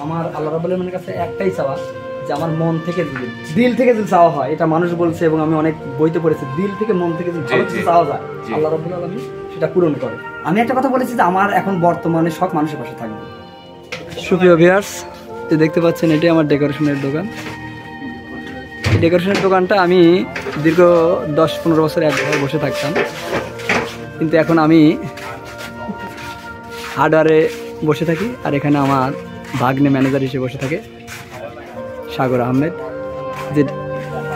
আমার আল্লাহ রাব্বুল আলামিনের কাছে একটাই চাওয়া যে আমার মন থেকে দিল থেকে যদি চাওয়া হয়, এটা মানুষ বলছে এবং আমি অনেক বইতে পড়েছি, দিল থেকে মন থেকে যদি ভালো কিছু চাওয়া যায় আল্লাহ রাব্বুল আলামিন সেটা পূরণ করে। আমি একটা কথা বলেছি যে আমার এখন বর্তমানে শখ মানুষের পাশে থাকবে। সুপ্রিয় ভিউয়ার্স, দেখতে পাচ্ছেন এটি আমার ডেকোরেশনের দোকান। এই ডেকোরেশনের দোকানটা আমি দীর্ঘ 10-15 বছর একভাবে বসে থাকতাম, কিন্তু এখন আমি হার্ডওয়্যারে বসে থাকি। আর এখানে আমার ভাগ্নে ম্যানেজার হিসেবে বসে থাকে সাগর আহমেদ। যে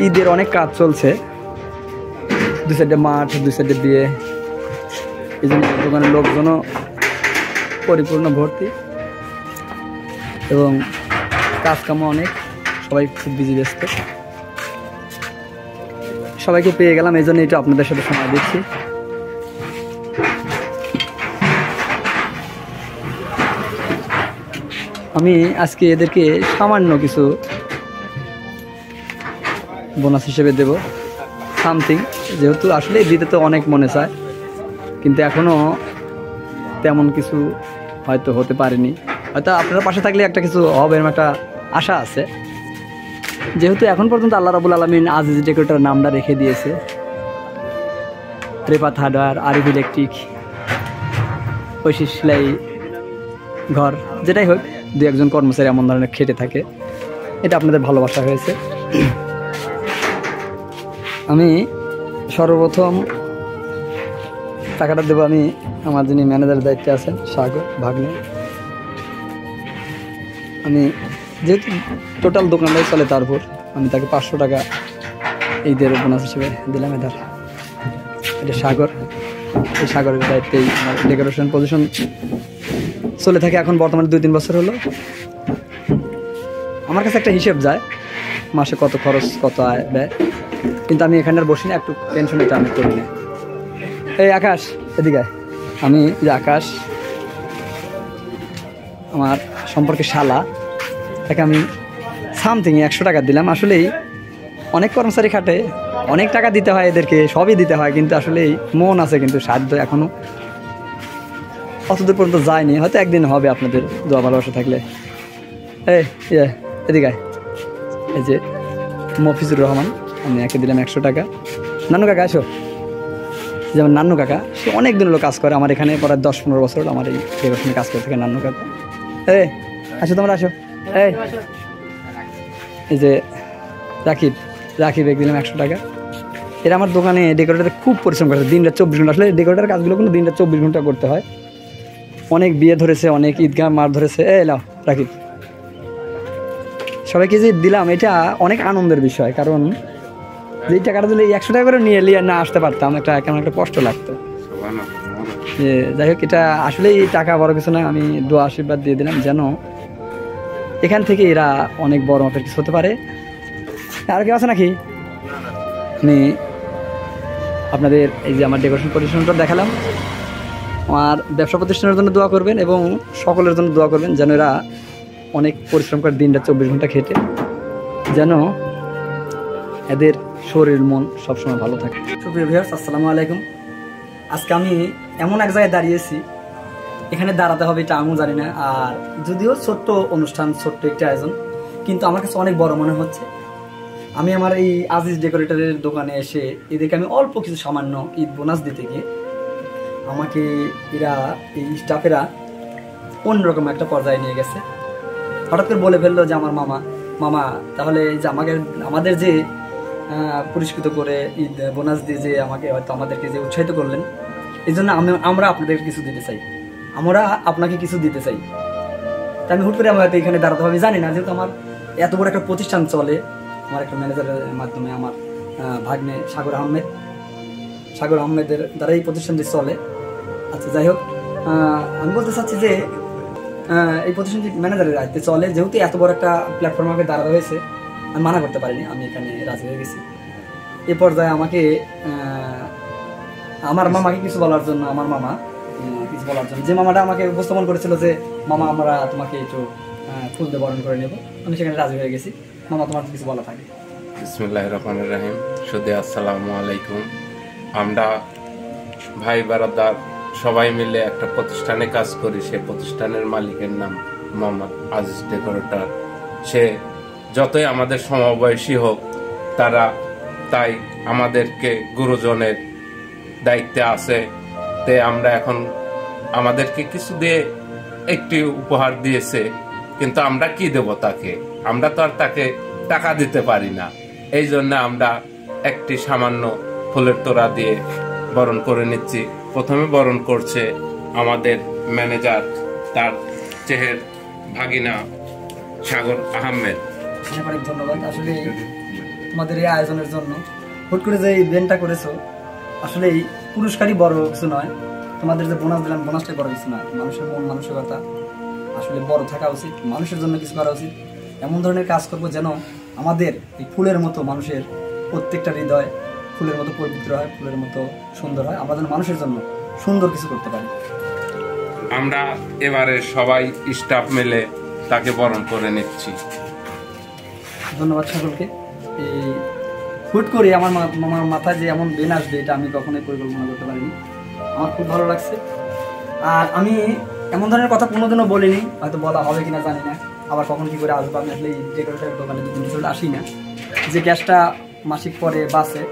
ঈদের অনেক কাজ চলছে, 2 সাইডে মাঠ, 2 সাইডে বিয়ে, এই জন্য দোকানের লোকজনও পরিপূর্ণ ভর্তি এবং কাজকামও অনেক, সবাই খুব বিজি ব্যস্ত। সবাইকে পেয়ে গেলাম, এই জন্য এটা আপনাদের সাথে সময় দিচ্ছি। আমি আজকে এদেরকে সামান্য কিছু বোনাস হিসেবে দেব, সামথিং, যেহেতু আসলে দিতে তো অনেক মনে চায়, কিন্তু এখনও তেমন কিছু হয়তো হতে পারেনি। হয়তো আপনারা পাশে থাকলে একটা কিছু হবে, এরকম একটা আশা আছে। যেহেতু এখন পর্যন্ত আল্লাহ রাব্বুল আলামিন আজিজ ডেকোরেটর নামটা রেখে দিয়েছে, রেফাত হার্ডওয়্যার, আরিফ ইলেকট্রিক, ঐশী সেলাই ঘর, যেটাই হোক 2-1 কর্মচারী এমন ধরনের খেটে থাকে, এটা আপনাদের ভালোবাসা হয়েছে। আমি সর্বপ্রথম টাকাটা দেবো আমি আমার যিনি ম্যানেজারের দায়িত্বে আছেন সাগর ভাগ্নে। আমি যেহেতু টোটাল দোকানটাই চলে, তারপর আমি তাকে 500 টাকা ঈদের বোনাস হিসেবে দিলাম। এটা সাগর, এই সাগরের দায়িত্বেই আমার ডেকোরেশন পজিশন চলে থাকে এখন বর্তমানে 2-3 বছর হলো। আমার কাছে একটা হিসেব যায় মাসে কত খরচ কত আয় ব্যয়, কিন্তু আমি এখানে আর বসি না, একটু টেনশন এটা আমি করি না। এই আকাশ এদিকে, আমি যে আকাশ আমার সম্পর্কে শালা, তাকে আমি সামথিং 100 টাকা দিলাম। আসলেই অনেক কর্মচারী খাটে, অনেক টাকা দিতে হয় এদেরকে, সবই দিতে হয়, কিন্তু আসলেই মন আছে, কিন্তু সাধ্য এখনও অতদূর পর্যন্ত যায়নি। হয়তো একদিন হবে আপনাদের দোয়া ভালোবাসা থাকলে। এদিকে এই যে মফিজুর রহমান, আমি একে দিলাম 100 টাকা। নানু কাকা আসো, যেমন নান্নু কাকা, সে অনেক দিন হলো কাজ করে আমার এখানে, প্রায় 10-15 বছর হলো আমার এই ডেকোরেশনে কাজ করে থাকে নান্নু কাকা। আসো তোমরা আসো। এই যে রাকিব এক দিলাম 100 টাকা। এরা আমার দোকানে ডেকোরেটারে খুব পরিশ্রম করে, দিনটা 24 ঘন্টা। আসলে ডেকোরেটার কাজগুলো কিন্তু দিনটা 24 ঘন্টা করতে হয়। অনেক বিয়ে ধরেছে, অনেক ঈদগাহ মার ধরেছে। লাও রাকিব, সবাইকে যে দিলাম এটা অনেক আনন্দের বিষয়, কারণ যেই টাকাটা দিলে 100 টাকা করে নিয়ে না আসতে পারতাম, কেমন একটা কষ্ট লাগতো। যাই হোক, এটা আসলেই টাকা বড় কিছু না, আমি দোয়া আশীর্বাদ দিয়ে দিলাম যেন এখান থেকে এরা অনেক বড় মাপের কিছু হতে পারে। আর কেউ আছে নাকি? আমি আপনাদের এই যে আমার ডেকোরেশন প্রতিষ্ঠানটা দেখালাম, আমার ব্যবসা প্রতিষ্ঠানের জন্য দোয়া করবেন এবং সকলের জন্য দোয়া করবেন, যেন এরা অনেক পরিশ্রম করে দিনটা 24 ঘন্টা খেটে যেন এদের শরীর মন সবসময় ভালো থাকে। সুপ্রিয় ভিউয়ার্স, আসসালামু আলাইকুম। আজকে আমি এমন এক জায়গায় দাঁড়িয়েছি, এখানে দাঁড়াতে হবে এটা আমিও জানি না। আর যদিও ছোট্ট অনুষ্ঠান, ছোট্ট একটি আয়োজন, কিন্তু আমার কাছে অনেক বড় মনে হচ্ছে। আমি আমার এই আজিজ ডেকোরেটরের দোকানে এসে এদেরকে আমি অল্প কিছু সামান্য ঈদ বোনাস দিতে গিয়ে আমাকে এরা, এই স্টাফেরা অন্যরকম একটা পর্যায়ে নিয়ে গেছে। হঠাৎ করে বলে ফেললো যে আমার মামা তাহলে যে আমাদের যে পুরস্কৃত করে ঈদ বোনাস দিয়ে যে হয়তো আমাদেরকে যে উৎসাহিত করলেন, এই জন্য আমরা আপনাদের কিছু দিতে চাই, আমরা আপনাকে কিছু দিতে চাই। তা আমি হুট করে আমার হয়তো এখানে দাঁড়াতে হবে, জানি না, যেহেতু আমার এত বড় একটা প্রতিষ্ঠান চলে, আমার একটা ম্যানেজারের মাধ্যমে আমার ভাগ্নে সাগর আহমেদের দ্বারা এই প্রতিষ্ঠানটি চলে। আচ্ছা, যাই হোক, আমি বলতে চাচ্ছি যে এই প্রতিষ্ঠানটি ম্যানেজারের দায়িত্বে চলে, যেহেতু এত বড় একটা প্ল্যাটফর্মে আমাকে দাঁড়াতে হয়েছে, আমি মানা করতে পারিনি, আমি এখানে রাজি হয়ে গেছি। এ পর্যায়ে আমাকে আমার মামাকে কিছু বলার জন্য, যে মামাটা আমাকে উপস্থাপন করেছিল যে মামা আমরা তোমাকে একটু ফুল দিয়ে বরণ করে নেব, আমি সেখানে রাজি হয়ে গেছি। মামা, তোমার কিছু বলা থাকে? বিসমিল্লাহির রহমানির রহিম। সুদে আসসালামু আলাইকুম। আমরা ভাই বারাদার সবাই মিলে একটা প্রতিষ্ঠানে কাজ করি, সেই প্রতিষ্ঠানের মালিকের নাম মোহাম্মদ আজিজ ডেকোরেটর। সে যতই আমাদের সমবয়সী হোক, তারা তাই আমাদেরকে গুরুজনের দায়িত্বে আছে। তে আমরা এখন আমাদেরকে কিছু দিয়ে একটি উপহার দিয়েছে, কিন্তু আমরা কি দেব তাকে? আমরা তো আর তাকে টাকা দিতে পারি না। এই জন্য আমরা একটি সামান্য ফুলের তোড়া দিয়ে বরণ করে নিচ্ছি। প্রথমে বরণ করছে আমাদের ম্যানেজার, তার চেহের ভাগিনা সাগর আহমেদ। অনেক ধন্যবাদ আসলে তোমাদের এই আয়োজনের জন্য। হুট করে যে ইভেন্টটা করেছো, আসলে এই পুরস্কারই বড় কিছু নয়, তোমাদের যে বোনাস দিলাম বোনাসটাই বড় কিছু নয়। মানুষের মন মানসিকতা আসলে বড় থাকা উচিত, মানুষের জন্য কিছু করা উচিত। এমন ধরনের কাজ করবো যেন আমাদের এই ফুলের মতো মানুষের প্রত্যেকটা হৃদয় ফুলের মতো পবিত্র হয়, ফুলের মতো সুন্দর হয়। আমরা যেন মানুষের জন্য সুন্দর কিছু করতে পারি। আমরা এবারে সবাই স্টাফ মিলে তাকে বরণ করে নিচ্ছি। ধন্যবাদ সকলকে। এই হুট করে আমার মাথায় যে এমন বেন আসবে এটা আমি কখনোই পরিকল্পনা করতে পারিনি। আমার খুব ভালো লাগছে। আর আমি এমন ধরনের কথা কোনোদিনও বলিনি, হয়তো বলা হবে কিনা জানি না, আবার কখন কি করে আসবো। আমি আসলে এই ডেকোরেটরের দোকানে দুদিন চলে আসি না, যে গ্যাসটা মাসিক পরে বাসে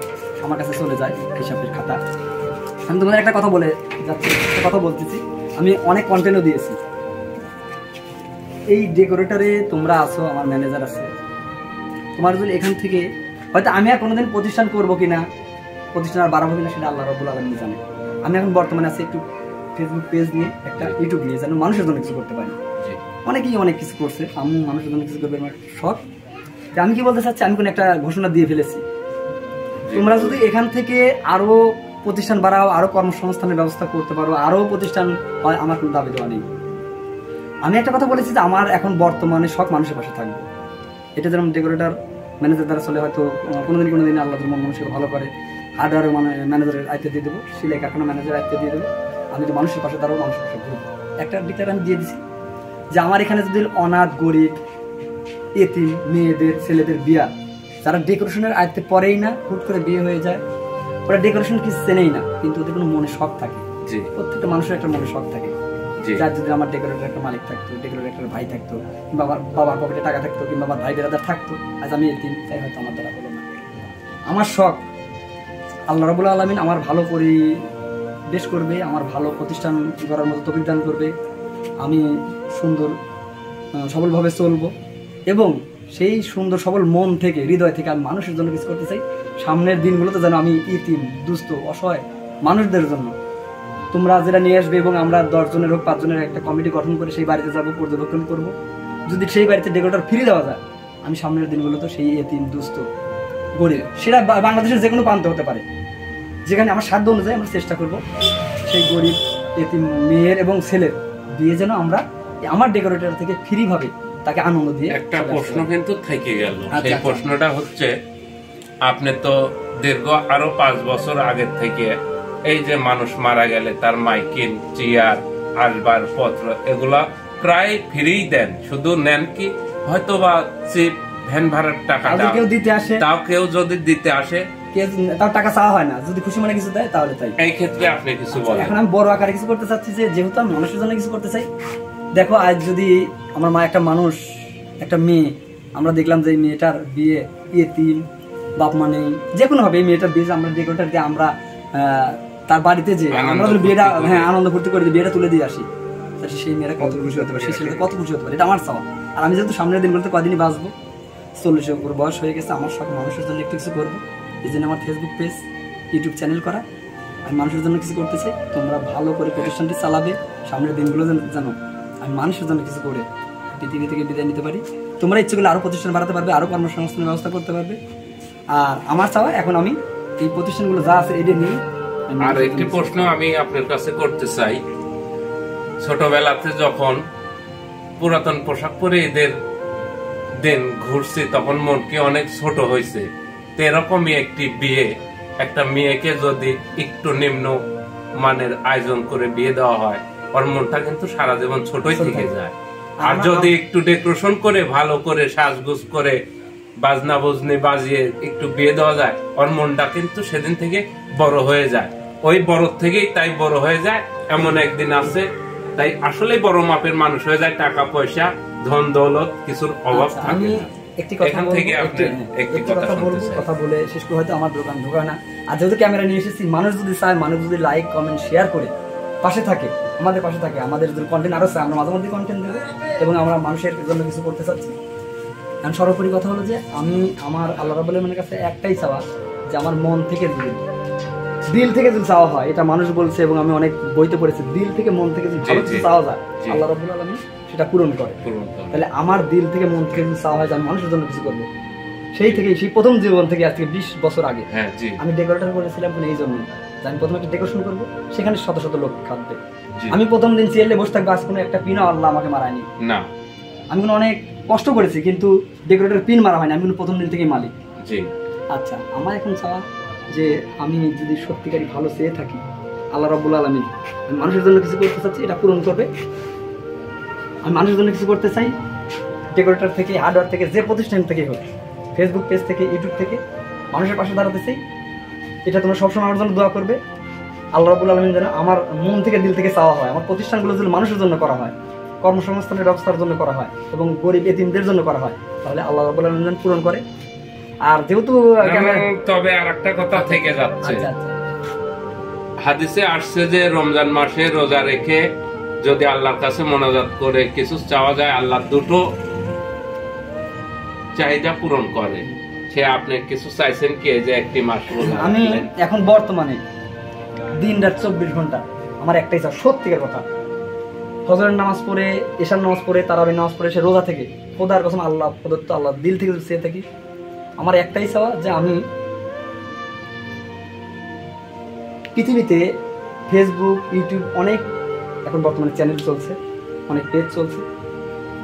আমার কাছে চলে যায় হিসাবের খাতা। আমি তোমাদের একটা কথা বলে যাচ্ছি, একটা কথা বলতেছি, আমি অনেক কন্টেন্টও দিয়েছি। এই ডেকোরেটরে তোমরা আছো, আমার ম্যানেজার আছে, তোমার যদি এখান থেকে হয়তো আমি আর কোনোদিন প্রতিষ্ঠান করবো কিনা, প্রতিষ্ঠান আর বাড়াবো কিনা, সেটা আল্লাহ রাব্বুল আলামিন জানে। আমি এখন বর্তমানে আছি একটু ফেসবুক পেজ নিয়ে, একটা ইউটিউব নিয়ে, যেন মানুষের জন্য কিছু করতে পারি। অনেকেই অনেক কিছু করছে, আমি মানুষের জন্য কিছু করবে আমার শখ। আমি কি বলতে চাচ্ছি, আমি কোনো একটা ঘোষণা দিয়ে ফেলেছি, তোমরা যদি এখান থেকে আরো প্রতিষ্ঠান বাড়াও, আরো কর্মসংস্থানের ব্যবস্থা করতে পারো, আরো প্রতিষ্ঠান হয়, আমার কোনো দাবি দেওয়া নেই। আমি একটা কথা বলেছি যে আমার এখন বর্তমানে শখ মানুষের পাশে থাকবে। এটা যেরকম ডেকোরেটর ম্যানেজার দ্বারা চলে, হয়তো কোনোদিন আল্লাহ মন মানুষকে ভালো করে হার্ডওয়ার ম্যানেজারের দায়িত্ব দিয়ে দেবো, সিলাই কারখানা ম্যানেজারের দায়িত্ব দিয়ে দেবো। আমি তো মানুষের পাশে দাঁড়াবো, মানুষের পাশে ঘুরবো। একটা ডিক্লেয়ার আমি দিয়ে দিছি যে আমার এখানে যদি অনাথ, গরিব, এতিম মেয়েদের, ছেলেদের বিয়া, যারা ডেকোরেশনের আয়ত্তে পড়েই না, হুট করে বিয়ে হয়ে যায়, ওরা ডেকোরেশন কিছু চেনেই না, কিন্তু ওদের কোনো মনে শখ থাকে। প্রত্যেকটা মানুষের একটা মনে শখ থাকে। যার যদি আমার ডেকোরেটর একটা মালিক থাকতো, ডেকোরেটর একটা ভাই থাকতো, কিংবা আমার বাবার পকেটে টাকা থাকতো, কিংবা আমার ভাই বেরাদার থাকতো, আজ আমি এতিম, তাই হয়তো আমার দ্বারা হলো না। আমার শখ আল্লাহ রাব্বুল আলামিন আমার ভালো পরিবেশ করবে, আমার ভালো প্রতিষ্ঠান করার মতো তৌফিক দান করবে, আমি সুন্দর সবলভাবে চলবো, এবং সেই সুন্দর সবল মন থেকে, হৃদয় থেকে আমি মানুষের জন্য কিছু করতে চাই। সামনের দিনগুলোতে যেন আমি ইতিম, দুস্থ, অসহায় মানুষদের জন্য তোমরা যেটা নিয়ে আসবে, এবং আমরা 10 জনের হোক 5 জনের একটা কমিটি গঠন করে সেই বাড়িতে যাবো, পর্যবেক্ষণ করবো। যদি সেই বাড়িতে ডেকোরেটর ফ্রি দেওয়া যায়, আমি সামনের দিনগুলোতে সেই এতিম, দুস্থ, গরিব, সেটা বাংলাদেশের যে কোনো প্রান্তে হতে পারে, যেখানে আমার সাধ্য অনুযায়ী আমরা চেষ্টা করবো সেই গরিব, এতিম মেয়ের এবং ছেলের বিয়ে যেন আমরা আমার ডেকোরেটর থেকে ফ্রি ভাবে তাকে আনন্দ দিয়ে। একটা প্রশ্ন কিন্তু থেকে গেল, সেই প্রশ্নটা হচ্ছে, আপনি তো দীর্ঘ আরো 5 বছর আগের থেকে এই যে মানুষ মারা গেলে তার মাইকিন, চেয়ার, আসবার পত্র এগুলা প্রায় ফ্রি দেন, শুধু নেন কি হয়তো বা চিপ ভ্যান ভাড়ার টাকাটা কেউ দিতে আসে, তাও কেউ যদি দিতে আসে, তার টাকা চাওয়া হয় না, যদি খুশি মনে কিছু দেয় তাহলে তাই। এই ক্ষেত্রে আপনি কিছু বলেন। এখন আমি বড় আকারে কিছু করতে চাচ্ছি, যে যেহেতু আমি মানুষের জন্য কিছু করতে চাই। দেখো, আজ যদি আমার মা, একটা মানুষ, একটা মেয়ে, আমরা দেখলাম যে এই মেয়েটার বিয়ে, এতিম, বাপ মা নেই, যে কোনো হবে, এই মেয়েটার বিয়ে আমরা ডেকোরেটর দিয়ে আমরা তার বাড়িতে যে আমরা বিয়েটা আনন্দ ফুর্তি করে বিয়েটা তুলে দিয়ে আসি, সেই মেয়েরা কত খুশি হতে পারে, সেই ছেলেটা কত খুশি হতে পারে, এটা আমার চাওয়া। আর আমি যেহেতু সামনের দিনগুলোতে কদিনই বাঁচবো, 40-এর উপর বয়স হয়ে গেছে, আমার সব মানুষের জন্য একটু কিছু করবো। এই জন্য আমার ফেসবুক পেজ, ইউটিউব চ্যানেল করা, আমি মানুষের জন্য কিছু করতে চাই। তোমরা ভালো করে প্রতিষ্ঠানটি চালাবে, সামনের দিনগুলো জানো আমি মানুষের জন্য কিছু করে পৃথিবী থেকে বিদায় নিতে পারি। তোমরা ইচ্ছে করলে আরো প্রতিষ্ঠান বাড়াতে পারবে, আরো কর্মসংস্থানের ব্যবস্থা করতে পারবে। আর আমার চাওয়া, এখন আমি এই প্রতিষ্ঠানগুলো যা আছে এটা নিয়ে। আর একটি প্রশ্ন আমি আপনার কাছে করতে চাই, ছোটবেলাতে যখন পুরাতন পোশাক পরে এদের দিন ঘুরছে, তখন মন কি অনেক ছোট হয়েছে, তো এরকমই একটি বিয়ে, একটা মেয়েকে যদি একটু নিম্ন মানের আয়োজন করে বিয়ে দেওয়া হয়, ওর মনটা কিন্তু সারা জীবন ছোটই থেকে যায়। আর যদি একটু ডেকোরেশন করে, ভালো করে সাজগোজ করে, বাজনা বজনি বাজিয়ে একটু বিয়ে দেওয়া যায়, ওর মনটা কিন্তু সেদিন থেকে বড় হয়ে যায়। ওই বড় থেকেই তাই বড় হয়ে যায়। এমন একদিন আছে, তাই আসলে বড় মাপের মানুষ হয়ে যায়, টাকা পয়সা ধন দৌলত কিছুর অভাব আচ্ছা, থাকে আমি না। একটি কথা এখান বলবো, থেকে আপনি একটি কথা বলবো, শুনতে চাই। কথা বলে শেষ করে হয়তো আমার দোকান ঢোকা না। আর যেহেতু ক্যামেরা নিয়ে এসেছি, মানুষ যদি চায়, মানুষ যদি লাইক কমেন্ট শেয়ার করে পাশে থাকে, আমাদের পাশে থাকে, আমাদের যদি কন্টেন্ট আরো চাই, আমরা মাঝে মধ্যে কন্টেন্ট দেবো এবং আমরা মানুষের জন্য কিছু করতে চাচ্ছি। কারণ সর্বোপরি কথা হলো যে আমি আমার আল্লাহ রাব্বুল আলামিনের কাছে একটাই চাওয়া, যে আমার মন থেকে দিল থেকে যদি চাওয়া হয়, এটা মানুষ বলছে এবং আমি অনেক বইতে পড়েছি, দিল থেকে মন থেকে যদি ভালো কিছু চাওয়া যায়, আল্লাহ রাব্বুল আলামিন সেটা পূরণ করে। তাহলে আমার দিল থেকে মন থেকে যদি চাওয়া হয় যে আমি মানুষের জন্য কিছু করবো, সেই প্রথম জীবন থেকে, আজ থেকে 20 বছর আগে আমি ডেকোরেটর করেছিলাম এই জন্য যে আমি প্রথমে একটা ডেকোরেশন করবো, সেখানে শত শত লোক খাবে। আমি প্রথম দিন চেয়ারে বসে থাকবো, আজ কোনো একটা পিনও আল্লাহ আমাকে মারায়নি না। আমি কোনো অনেক কষ্ট করেছি, কিন্তু ডেকোরেটর পিন মারা হয়নি, আমি কিন্তু প্রথম দিন থেকেই মালিক। আচ্ছা, আমার এখন চাওয়া যে আমি যদি সত্যিকারই ভালো চেয়ে থাকি, আল্লাহ রাব্বুল আলামিন আমি মানুষের জন্য কিছু করতে চাচ্ছি, এটা পূরণ করবে। আমি মানুষের জন্য কিছু করতে চাই, ডেকোরেটর থেকে, হার্ডওয়্যার থেকে, যে প্রতিষ্ঠান থেকে হোক, ফেসবুক পেজ থেকে, ইউটিউব থেকে, মানুষের পাশে দাঁড়াতে চাই। এটা তোমরা সবসময় আমার জন্য দোয়া করবে। আল্লাহ রাব্বুল আলামিন যেন আমার মন থেকে, দিল থেকে চাওয়া হয়, আমার প্রতিষ্ঠানগুলো যদি মানুষের জন্য করা হয়, কর্মসংস্থানের ব্যবস্থার জন্য করা হয় এবং গরিব এতিমদের জন্য করা হয়, তাহলে আল্লাহ রাব্বুল আলামিন যেন পূরণ করে। আর যেহেতু তবে আরেকটা কথা থেকে যাচ্ছে, হাদিসে আসছে যে রমজান মাসে রোজা রেখে যদি আল্লাহর কাছে মোনাজাত করে কিছু চাওয়া যায়, আল্লাহ দুটো চাহিদা পূরণ করে। সে আপনি কিছু চাইছেন কি, যে একটি মাস আমি এখন বর্তমানে দিন রাত 24 ঘন্টা আমার একটাই চাওয়া, সত্যিকার কথা, ফজরের নামাজ পড়ে, এশার নামাজ পড়ে, তারাবির নামাজ পড়ে, সে রোজা থেকে খোদার কসম আল্লাহ প্রদত্ত, আল্লাহ দিল থেকে চেয়ে থাকি, আমার একটাই চাওয়া যে আমি পৃথিবীতে ফেসবুক, ইউটিউব, অনেক এখন বর্তমানে চ্যানেল চলছে, অনেক পেজ চলছে,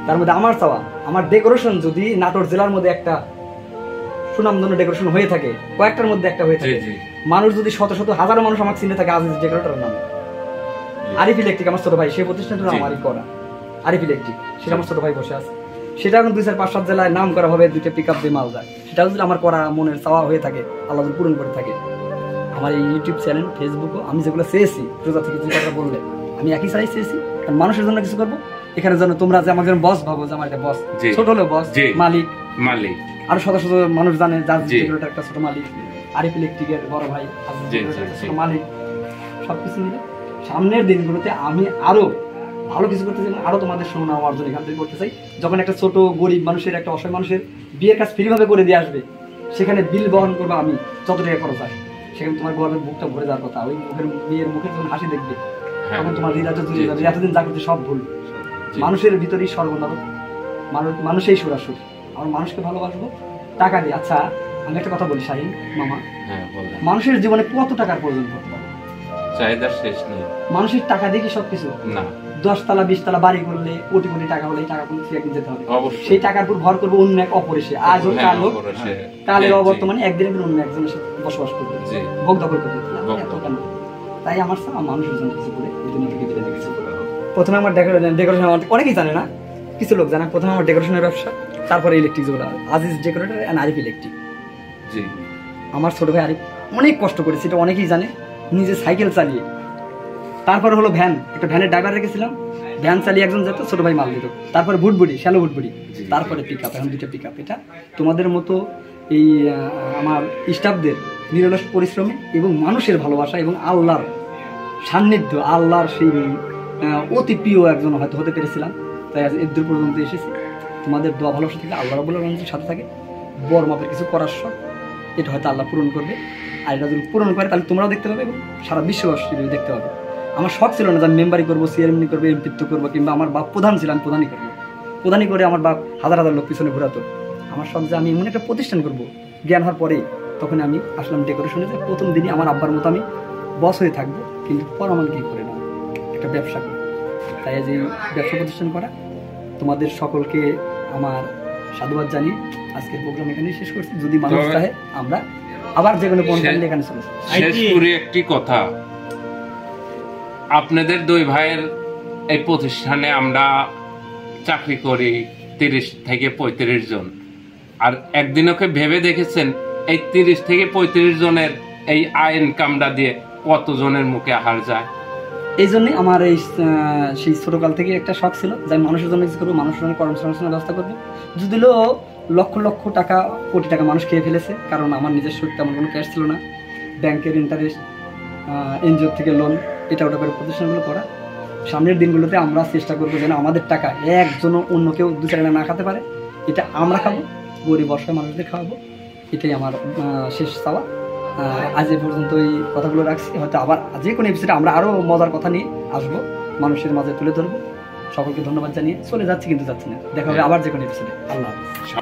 তার মধ্যে আমার চাওয়া, আমার ডেকোরেশন যদি নাটোর জেলার মধ্যে একটা সুনামধন্য ডেকোরেশন হয়ে থাকে, কয়েকটার মধ্যে একটা হয়ে থাকে, মানুষ যদি শত শত হাজারো মানুষ আমাকে চিনে থাকে আজিজ ডেকোরেটর নামে। আরিফ ইলেকট্রিক আমার ছোট ভাই, সেই প্রতিষ্ঠানটা আমারই করা, আরিফ ইলেকট্রিক, সেটা আমার ছোট ভাই বসে আছে, সেটা এখন 2, 4, 5, 7 জেলায় নাম করা হবে, 2টা পিকআপ দিয়ে মাল যায়। সেটা যদি আমার করা মনের চাওয়া হয়ে থাকে, আল্লাহ যদি পূরণ করে থাকে, আমার এই ইউটিউব চ্যানেল, ফেসবুকও আমি যেগুলো চেয়েছি রোজা থেকে, যে কথা বললে আমি একই চাই চেয়েছি, কারণ মানুষের জন্য কিছু করবো। এখানে যেন তোমরা যে আমাকে বস ভাবো, যে আমার একটা বস, ছোট হলেও বস, মালিক, আরো শত শত মানুষ জানে যার একটা ছোট মালিক, আরিফ ইলেকট্রিকের বড় ভাই, ছোট মালিক, সবকিছু মিলে সামনের দিনগুলোতে আমি আরো ভালো কিছু করতে চাই, আরো তোমাদের সুনাম অর্জন এখান থেকে করতে চাই। যখন একটা ছোট গরিব মানুষের, একটা অসহায় মানুষের বিয়ের কাজ ফ্রি ভাবে করে দিয়ে আসবে, সেখানে বিল বহন করবো আমি, যত টাকা খরচ হয়, সেখানে তোমার গর্বের বুকটা ভরে যাওয়ার কথা। ওই মেয়ের মুখে যখন হাসি দেখবে, তখন তোমার হৃদয়টা জুড়ে যাবে, এতদিন যা করতে সব ভুল। মানুষের ভিতরেই সর্বনরক, মানুষই সুরাসুর। আমরা মানুষকে ভালোবাসবো টাকা দিয়ে। আচ্ছা, আমি একটা কথা বলি শাহিন মামা, মানুষের জীবনে কত টাকার প্রয়োজন পড়তে পারে? চাহিদার শেষ নেই। মানুষের টাকা দিয়ে কি সবকিছু না? 10 তলা 20 তলা বাড়ি করলে, কোটি কোটি টাকা হলে, টাকা কোনো একদিন যেতে হবে, সেই টাকার উপর ভর করবো অন্য এক অপরেশে, আজ হোক কাল হোক, কালের অবর্তমানে একদিনের অন্য একজনের সাথে বসবাস করবে, ভোগ দখল করবে। তাই আমার মানুষের জন্য কিছু করে কিছু করে। প্রথমে আমার ডেকোরেশন অনেকেই জানে না, কিছু লোক জানে। প্রথমে আমার ডেকোরেশনের ব্যবসা, তারপরে ইলেকট্রিক, যেগুলো Aziz decorator and Arif electric. আমার ছোট ভাই আরিফ অনেক কষ্ট করেছে, এটা অনেকেই জানে, নিজে সাইকেল চালিয়ে। তারপরে হলো ভ্যান, একটা ভ্যানের ড্রাইভার রেখেছিলাম, ভ্যান চালিয়ে একজন যেত, ছোট ভাই মাল দিত। তারপরে ভুটবুড়ি, শ্যালো ভুটবুড়ি, তারপরে পিক আপ, এখন 2টা পিক আপ। এটা তোমাদের মতো এই আমার স্টাফদের নিরলস পরিশ্রমে এবং মানুষের ভালোবাসা এবং আল্লাহর সান্নিধ্য, আল্লাহর সেই অতি প্রিয় একজন হয়তো হতে পেরেছিলাম, তাই আজ এর পর্যন্ত এসেছি। তোমাদের দোয়া ভালোবাসা থেকে, আল্লাহ রাব্বুল আলামিনের সাথে থাকে, বড় মাপের কিছু করার শখ, এটা হয়তো আল্লাহ পূরণ করবে। আর এটা যদি পূরণ করে, তাহলে তোমরাও দেখতে পাবে এবং সারা বিশ্ববাসী দেখতে পাবে। আমার শখ ছিল না যে আমি মেম্বারি করবো, চেয়ারম্যানি করবো, এমপিত্ব করবো, কিংবা আমার বাপ প্রধান ছিল, আমি প্রধানই করবো। প্রধানই করে আমার বাপ হাজার হাজার লোক পিছনে ঘোরাতো। আমার শখ যে আমি এমন একটা প্রতিষ্ঠান করবো, জ্ঞান হওয়ার পরে তখন আমি আসলাম ডেকোরেশনে, যে প্রথম দিনই আমার আব্বার মতো আমি বস হয়ে থাকবো, কিন্তু পর আমার কি করে না একটা ব্যবসা করি। তাই যে ব্যবসা প্রতিষ্ঠান করা, তোমাদের সকলকে আমার সাধুবাদ জানিয়ে আজকের প্রোগ্রাম এখানে শেষ করছি। যদি মানুষ চাহে, আমরা আবার যে কোনো পয়েন্ট এখানে চলে শেষ করে একটি কথা, আপনাদের 2 ভাইয়ের এই প্রতিষ্ঠানে আমরা চাকরি করি 30 থেকে 35 জন। আর একদিনকে ভেবে দেখেছেন এই 30 থেকে 35 জনের এই আয় ইনকামটা দিয়ে কত জনের মুখে আহার যায়? এই জন্যে আমার এই সেই ছোটোকাল থেকে একটা শখ ছিল যে আমি মানুষের জন্য কিছু করবো, মানুষের জন্য কর্মসংস্থানের ব্যবস্থা করবো। যদিও লক্ষ লক্ষ টাকা, কোটি টাকা মানুষ খেয়ে ফেলেছে, কারণ আমার নিজস্ব তেমন কোনো ক্যাশ ছিল না। ব্যাংকের ইন্টারেস্ট, এনজিও থেকে লোন, এটা ওটা করে প্রতিষ্ঠানগুলো করা। সামনের দিনগুলোতে আমরা চেষ্টা করবো যেন আমাদের টাকা একজনও অন্য কেউ দু চার না খাতে পারে, এটা আমরা খাবো, গরিব অসহায় মানুষদের খাওয়াবো। এটাই আমার শেষ চাওয়া। আজ এ পর্যন্ত এই কথাগুলো রাখছি। হয়তো আবার যে কোনো এপিসোডে আমরা আরও মজার কথা নিয়ে আসবো, মানুষের মাঝে তুলে ধরবো। সকলকে ধন্যবাদ জানিয়ে চলে যাচ্ছি, কিন্তু যাচ্ছি না। দেখা হবে আবার যে কোনো এপিসোডে। আল্লাহ হাফেজ।